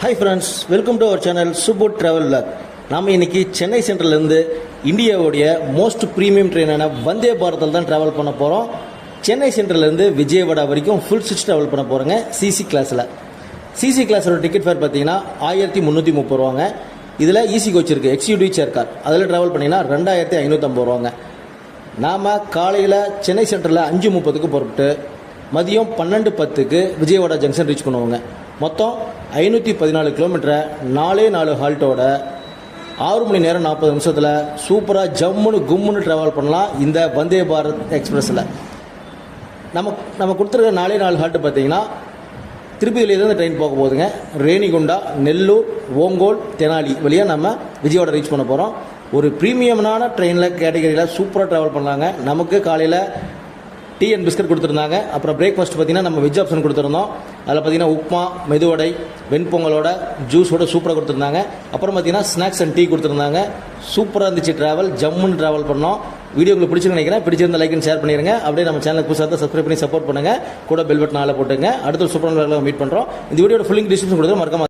Hi friends, welcome to our channel Subodh travel vlog. நாம் இன்னைக்கு சென்னை சென்ட்ரல்லேருந்து இந்தியாவுடைய மோஸ்ட் ப்ரீமியம் ட்ரெயினான வந்தே பாரத்தில் தான் ட்ராவல் பண்ண போகிறோம். சென்னை சென்ட்ரல்லேருந்து விஜயவாடா வரைக்கும் ஃபுல் ஸ்விட்ச் ட்ராவல் பண்ண போகிறோங்க. சிசி கிளாஸில் சிசி கிளாஸோட டிக்கெட் ஃபேர் பார்த்தீங்கன்னா 1330 ரூபாங்க. இதில் ஈசி கோச் இருக்குது, எக்ஸிக்யூட்டிவ் சேர் கார், அதில் ட்ராவல் பண்ணிங்கன்னா 2550 ரூபாங்க. நாம் காலையில் சென்னை சென்ட்ரலில் 5:30க்கு புறப்பட்டு மதியம் 12:10க்கு விஜயவாடா ஜங்ஷன் ரீச் பண்ணுவோங்க. மொத்தம் 514 கிலோமீட்டரை 4 ஹால்ட்டோட 6 மணி நேரம் 40 நிமிஷத்தில் சூப்பராக ஜம்முன்னு கும்முன்னு ட்ராவல் பண்ணலாம். இந்த வந்தே பாரத் எக்ஸ்பிரஸில் நம்ம கொடுத்துருக்க 4 ஹால்ட்டு பார்த்தீங்கன்னா திருப்பதியிலேருந்து ட்ரெயின் போக போகுதுங்க. ரேணிகுண்டா, நெல்லூர், ஓங்கோல், தெனாலி வழியாக நம்ம விஜயவாடா ரீச் பண்ண போகிறோம். ஒரு ப்ரீமியமான ட்ரெயினில் கேட்டகரியில் சூப்பராக ட்ராவல் பண்ணலாங்க. நமக்கு காலையில் டீ அண்ட் பிஸ்கட் கொடுத்துருந்தாங்க. அப்புறம் பிரேக்ஃபாஸ்ட் பார்த்தீங்கன்னா நம்ம வெஜ் ஆப்ஷன் கொடுத்துருந்தோம். அதில் பார்த்தீங்கன்னா உப்புமா, மெதுவடை, வெண்பொங்கலோட ஜூஸோட சூப்பராக கொடுத்துருந்தாங்க. அப்புறம் பார்த்தீங்கன்னா ஸ்நாக்ஸ் அண்ட் டீ கொடுத்துருந்தாங்க. சூப்பராக இருந்துச்சு ட்ராவல், ஜம்முன்னு ட்ராவல் பண்ணோம். வீடியோ உங்களுக்கு பிடிச்சிருந்து நினைக்கிறேன். பிடிச்சிருந்த லைக் அண்ட் ஷேர் பண்ணிடுங்க. அப்படியே நம்ம சேனலுக்கு புதுசாக தான் சப்ஸ்கிரைப் பண்ணி சப்போர்ட் பண்ணுங்கள். கூட பெல் பட்டன் ஆள போட்டுங்க. அடுத்த சூப்பரான மீட் பண்ணுறோம். இந்த வீடியோட ஃபுல்லிங் டிஸ்கிரிப்ஷன் கொடுத்து மறக்காம